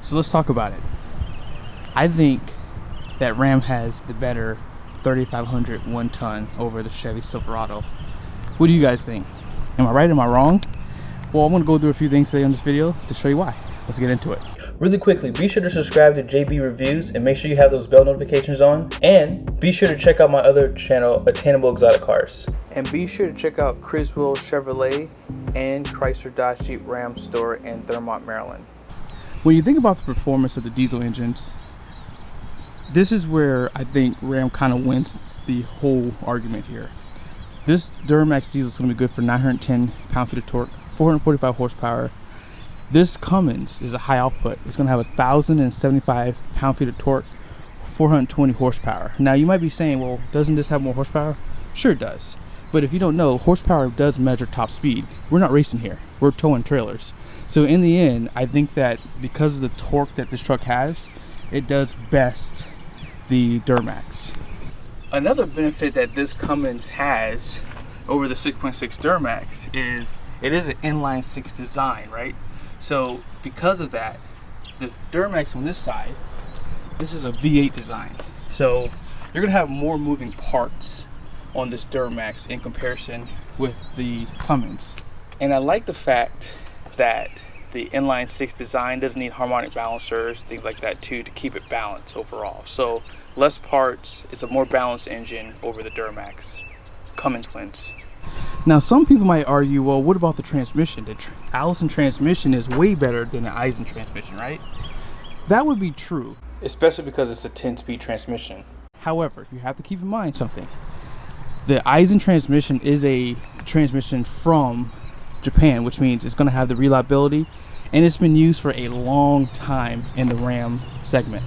So let's talk about it. I think that Ram has the better 3500 one-ton over the Chevy Silverado. What do you guys think? Am I right? Am I wrong? Well, I'm going to go through a few things today on this video to show you why. Let's get into it. Really quickly, be sure to subscribe to JB Reviews and make sure you have those bell notifications on. And be sure to check out my other channel, Attainable Exotic Cars. And be sure to check out Criswell Chevrolet and Chrysler Dodge Jeep Ram store in Thurmont, Maryland. When you think about the performance of the diesel engines, this is where I think Ram kind of wins the whole argument here. This Duramax diesel is going to be good for 910 pound-feet of torque, 445 horsepower. This Cummins is a high output. It's going to have 1,075 pound-feet of torque, 420 horsepower. Now you might be saying, well, doesn't this have more horsepower? Sure it does. But if you don't know, horsepower does measure top speed. We're not racing here. We're towing trailers. So in the end, I think that because of the torque that this truck has, it does best the Duramax. Another benefit that this Cummins has over the 6.6 Duramax is it is an inline six design, right? So because of that, the Duramax on this side, this is a V8 design. So you're gonna have more moving parts on this Duramax in comparison with the Cummins. And I like the fact that the inline six design doesn't need harmonic balancers, things like that too, to keep it balanced overall. So less parts, it's a more balanced engine over the Duramax. Cummins wins. Now some people might argue, well, what about the transmission? The Allison transmission is way better than the Eisen transmission, right? That would be true, especially because it's a 10-speed transmission. However, you have to keep in mind something. The Eisen transmission is a transmission from Japan, which means it's going to have the reliability, and it's been used for a long time in the Ram segment.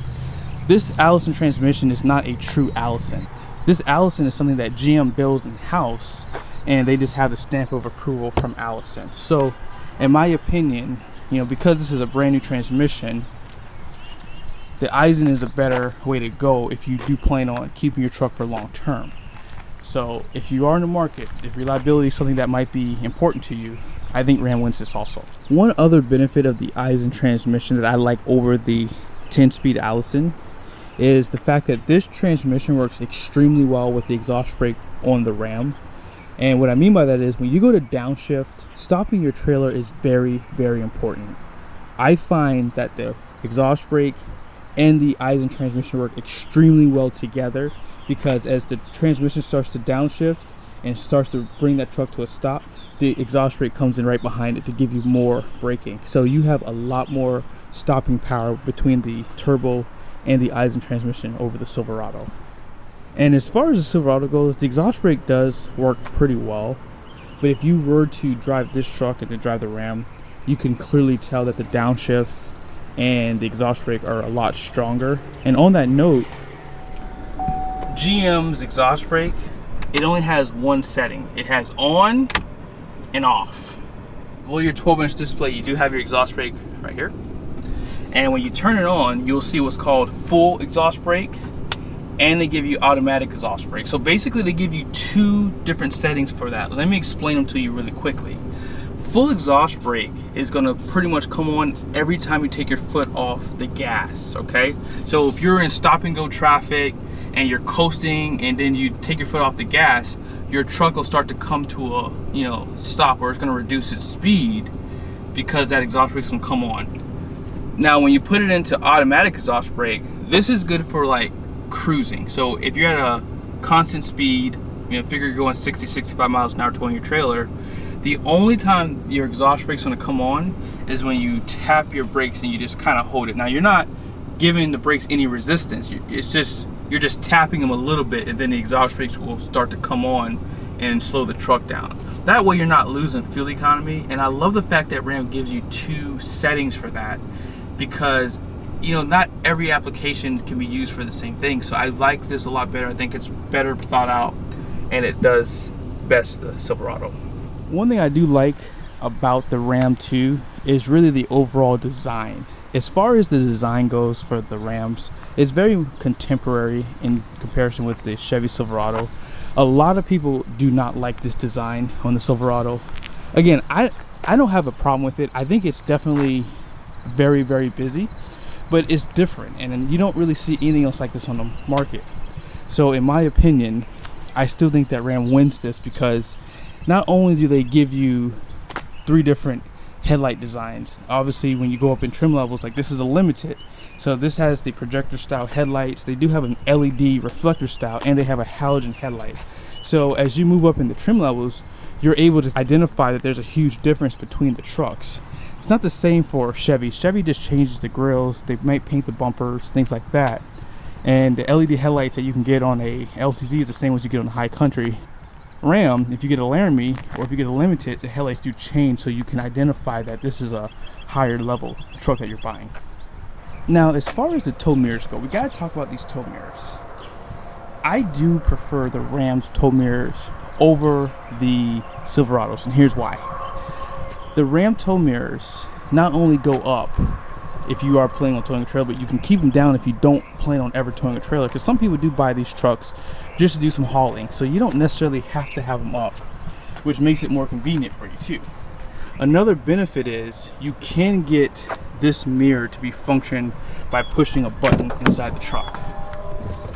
This Allison transmission is not a true Allison. This Allison is something that GM builds in-house, and they just have the stamp of approval from Allison. So in my opinion, because this is a brand new transmission, the Eisen is a better way to go if you do plan on keeping your truck for long term. So if you are in the market, if reliability is something that might be important to you, I think Ram wins this also. One other benefit of the Eisen transmission that I like over the 10-speed Allison is the fact that this transmission works extremely well with the exhaust brake on the Ram. And what I mean by that is when you go to downshift, stopping your trailer is very, very important. I find that the exhaust brake and the Eisen transmission work extremely well together, because as the transmission starts to downshift and starts to bring that truck to a stop, the exhaust brake comes in right behind it to give you more braking. So you have a lot more stopping power between the turbo and the Eisen transmission over the Silverado. And as far as the Silverado goes, the exhaust brake does work pretty well. But if you were to drive this truck and then drive the Ram, you can clearly tell that the downshifts and the exhaust brake are a lot stronger. And on that note, GM's exhaust brake, it only has one setting. It has on and off. Below your 12-inch display, you do have your exhaust brake right here. And when you turn it on, you'll see what's called full exhaust brake, and they give you automatic exhaust brake. So basically they give you two different settings for that. Let me explain them to you really quickly. Full exhaust brake is gonna pretty much come on every time you take your foot off the gas, okay? So if you're in stop and go traffic and you're coasting and then you take your foot off the gas, your truck will start to come to a stop, or it's gonna reduce its speed because that exhaust brake's gonna come on. Now when you put it into automatic exhaust brake, this is good for like cruising. So if you're at a constant speed, figure you're going 60, 65 miles an hour towing your trailer, the only time your exhaust brake's gonna come on is when you tap your brakes and you just kind of hold it. Now you're not giving the brakes any resistance. You're just tapping them a little bit, and then the exhaust brakes will start to come on and slow the truck down. That way you're not losing fuel economy. And I love the fact that Ram gives you two settings for that, because not every application can be used for the same thing. So I like this a lot better. I think it's better thought out, and it does best the Silverado. One thing I do like about the Ram 2 is really the overall design. As far as the design goes for the Rams, it's very contemporary in comparison with the Chevy Silverado. A lot of people do not like this design on the Silverado. Again, I don't have a problem with it. I think it's definitely very, very busy. but it's different, and you don't really see anything else like this on the market. So in my opinion, I still think that Ram wins this, because not only do they give you 3 different headlight designs. Obviously, when you go up in trim levels, like this is a limited, so this has the projector style headlights. They do have an LED reflector style, and they have a halogen headlight. So as you move up in the trim levels, you're able to identify that there's a huge difference between the trucks. It's not the same for Chevy. Chevy just changes the grills, they might paint the bumpers, things like that. And the LED headlights that you can get on a LTZ is the same as you get on a High Country. Ram, if you get a Laramie or if you get a Limited, the headlights do change, so you can identify that this is a higher level truck that you're buying. Now, as far as the tow mirrors go, we got to talk about these tow mirrors. I do prefer the Ram's tow mirrors over the Silverados, and here's why. The Ram tow mirrors not only go up if you are planning on towing a trailer, but you can keep them down if you don't plan on ever towing a trailer, because some people do buy these trucks just to do some hauling, so you don't necessarily have to have them up, which makes it more convenient for you too. Another benefit is you can get this mirror to be functioned by pushing a button inside the truck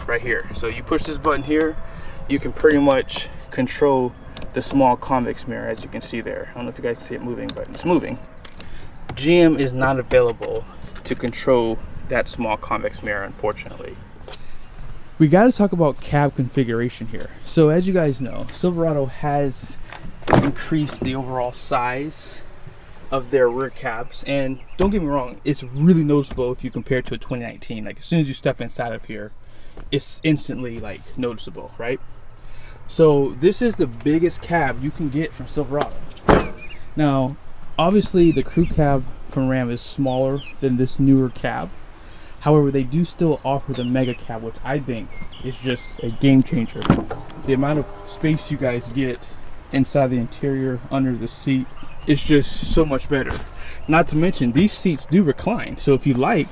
right here. So you push this button here, you can pretty much control the small convex mirror, as you can see there. I don't know if you guys see it moving, but it's moving. GM is not available to control that small convex mirror, unfortunately. We got to talk about cab configuration here. So as you guys know, Silverado has increased the overall size of their rear cabs, and don't get me wrong, it's really noticeable if you compare it to a 2019. Like as soon as you step inside of here, it's instantly like noticeable, right? So this is the biggest cab you can get from Silverado. Now obviously the crew cab from Ram is smaller than this newer cab. However, they do still offer the mega cab, which I think is just a game changer. The amount of space you guys get inside the interior, under the seat, is just so much better. Not to mention, these seats do recline. So if you like,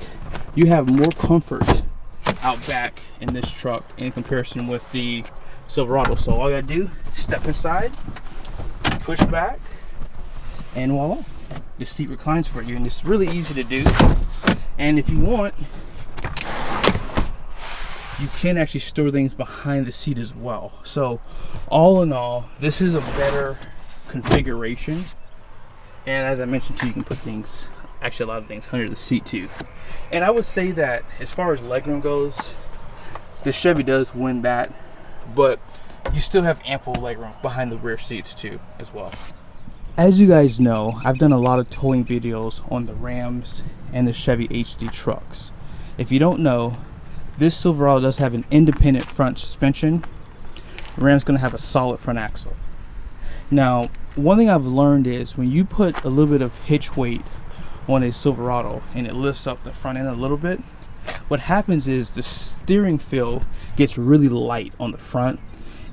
you have more comfort out back in this truck in comparison with the Silverado. So all you gotta do, step inside, push back, and voila, the seat reclines for you, and it's really easy to do. And if you want, you can actually store things behind the seat as well. So all in all, this is a better configuration, and as I mentioned too, you can put things, actually a lot of things, under the seat too. And I would say that as far as legroom goes, the Chevy does win that, but you still have ample legroom behind the rear seats too as well. As you guys know, I've done a lot of towing videos on the Rams and the Chevy HD trucks. If you don't know, this Silverado does have an independent front suspension. The Ram's going to have a solid front axle. Now, one thing I've learned is when you put a little bit of hitch weight on a Silverado and it lifts up the front end a little bit, what happens is the steering feel gets really light on the front,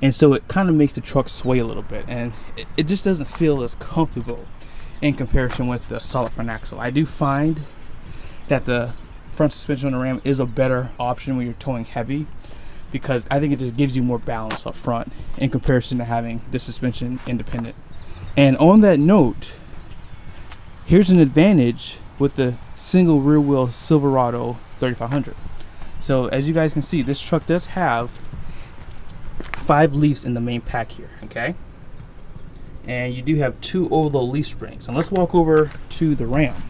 and so it kind of makes the truck sway a little bit, and it just doesn't feel as comfortable in comparison with the solid front axle. I do find that the front suspension on the Ram is a better option when you're towing heavy, because I think it just gives you more balance up front in comparison to having the suspension independent. And on that note, here's an advantage with the single rear wheel Silverado 3500. So as you guys can see, this truck does have 5 leaves in the main pack here, okay? And you do have 2 overload leaf springs. And let's walk over to the Ram.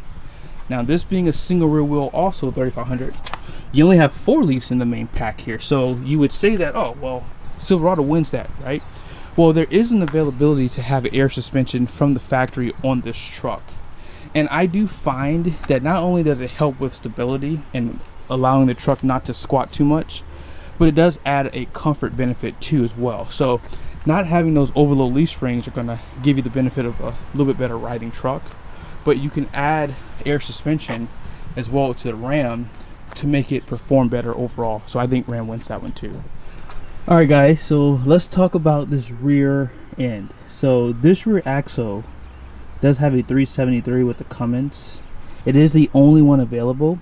Now, this being a single rear wheel, also 3500, you only have 4 leaves in the main pack here. So you would say that, oh, well, Silverado wins that, right? Well, there is an availability to have air suspension from the factory on this truck. And I do find that not only does it help with stability and allowing the truck not to squat too much, but it does add a comfort benefit too as well. So not having those overload leaf springs are going to give you the benefit of a little bit better riding truck, but you can add air suspension as well to the Ram to make it perform better overall. So I think Ram wins that one too. All right guys, so let's talk about this rear end. So this rear axle does have a 373 with the Cummins. It is the only one available.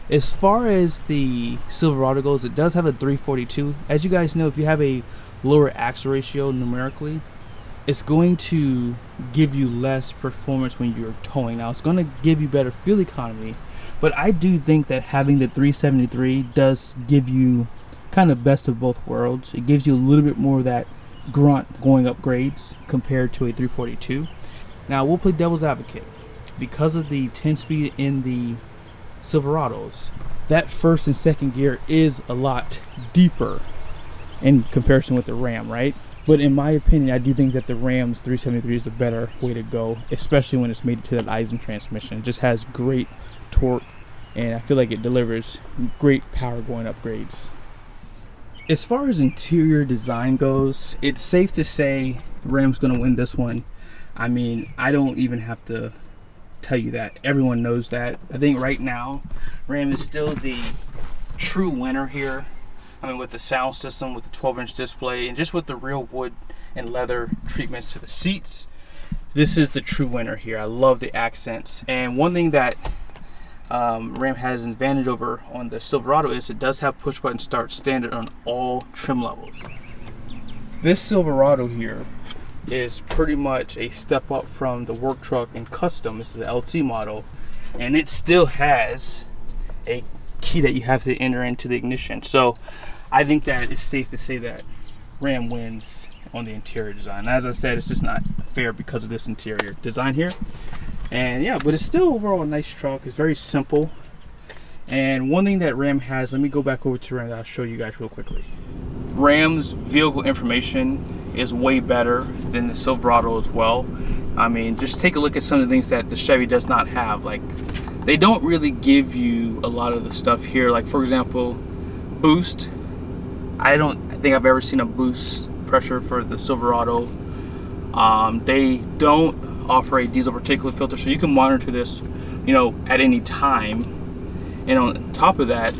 As far as the Silverado goes, it does have a 342. As you guys know, if you have a lower axle ratio numerically, it's going to give you less performance when you're towing. Now, it's going to give you better fuel economy, But I do think that having the 373 does give you kind of best of both worlds. It gives you a little bit more of that grunt going up grades compared to a 342. Now we'll play devil's advocate. Because of the 10-speed in the Silverados, that first and second gear is a lot deeper in comparison with the Ram, right? But in my opinion, I do think that the Ram's 373 is a better way to go, especially when it's made it to that Eisen transmission. It just has great torque, and I feel like it delivers great power going up grades. As far as interior design goes, it's safe to say Ram's going to win this one. I mean, I don't even have to tell you that. Everyone knows that. I think right now, Ram is still the true winner here. I mean, with the sound system, with the 12-inch display, and just with the real wood and leather treatments to the seats, this is the true winner here. I love the accents. And one thing that Ram has an advantage over on the Silverado is it does have push button start standard on all trim levels. This Silverado here is pretty much a step up from the work truck and custom. This is the LT model, and it still has a key that you have to enter into the ignition. So I think that it's safe to say that Ram wins on the interior design. As I said, it's just not fair because of this interior design here. And yeah, but it's still overall a nice truck. It's very simple. And one thing that Ram has, let me go back over to Ram that I'll show you guys real quickly. Ram's vehicle information is way better than the Silverado as well. I mean, just take a look at some of the things that the Chevy does not have. Like, they don't really give you a lot of the stuff here. Like, for example, boost. I don't think I've ever seen a boost pressure for the Silverado. They don't offer a diesel particulate filter, so you can monitor this, you know, at any time. And on top of that,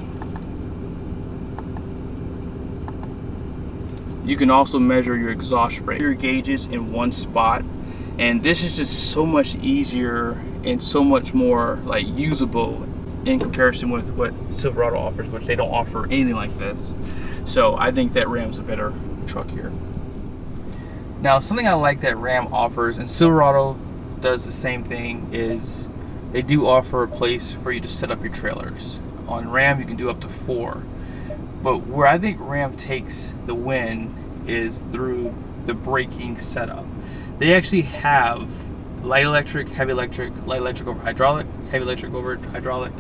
you can also measure your exhaust rate, your gauges in one spot. And this is just so much easier and so much more like usable in comparison with what Silverado offers, which they don't offer anything like this. So I think that Ram's a better truck here. Now, something I like that Ram offers, and Silverado does the same thing, is they do offer a place for you to set up your trailers. On Ram, you can do up to 4. But where I think Ram takes the win is through the braking setup. They actually have light electric, heavy electric, light electric over hydraulic, heavy electric over hydraulic.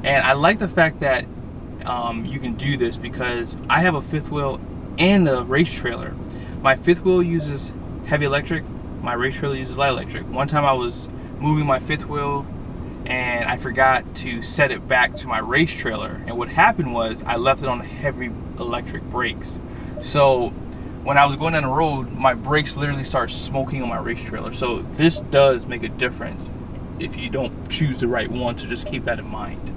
And I like the fact that you can do this because I have a fifth wheel and a race trailer. My fifth wheel uses heavy electric, my race trailer uses light electric. One time I was moving my fifth wheel and I forgot to set it back to my race trailer, and what happened was I left it on heavy electric brakes. So when I was going down the road, my brakes literally started smoking on my race trailer. So this does make a difference if you don't choose the right one, so just keep that in mind.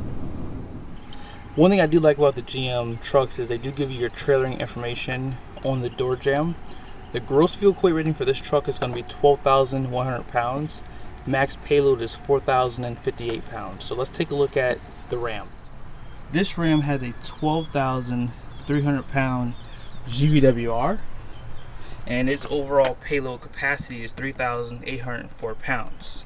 One thing I do like about the GM trucks is they do give you your trailering information on the door jamb. The gross fuel weight rating for this truck is going to be 12,100 pounds. Max payload is 4,058 pounds. So let's take a look at the Ram. This Ram has a 12,300 pound GVWR, and its overall payload capacity is 3,804 pounds.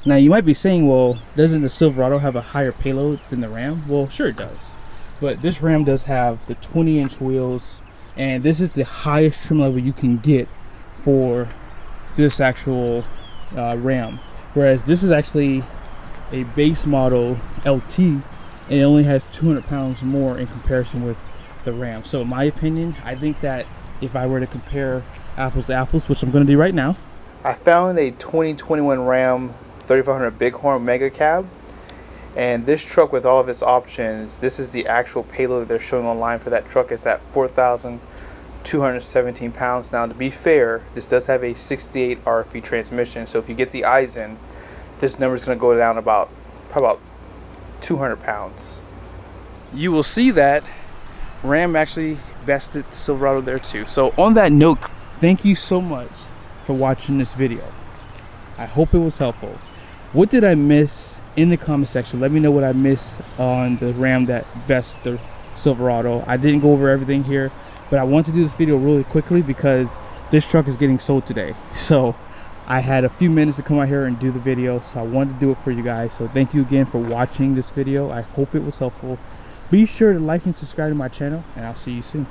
Now you might be saying, well, doesn't the Silverado have a higher payload than the Ram? Well, sure it does. But this Ram does have the 20-inch wheels, and this is the highest trim level you can get for this actual Ram. Whereas this is actually a base model LT, and it only has 200 pounds more in comparison with the Ram. So in my opinion, I think that if I were to compare apples to apples, which I'm going to do right now, I found a 2021 Ram 3500 Bighorn Mega Cab, and this truck with all of its options, this is the actual payload that they're showing online for that truck. It's at 4,217 pounds. Now, to be fair, this does have a 68 RFE transmission, so if you get the Eisen, this number is going to go down probably about 200 pounds. You will see that Ram actually bested the Silverado there too. So on that note, thank you so much for watching this video. I hope it was helpful. What did I miss in the comment section? Let me know what I missed on the Ram that bested the Silverado. I didn't go over everything here, but I want to do this video really quickly because this truck is getting sold today. So I had a few minutes to come out here and do the video, so I wanted to do it for you guys. So thank you again for watching this video. I hope it was helpful. Be sure to like and subscribe to my channel, and I'll see you soon.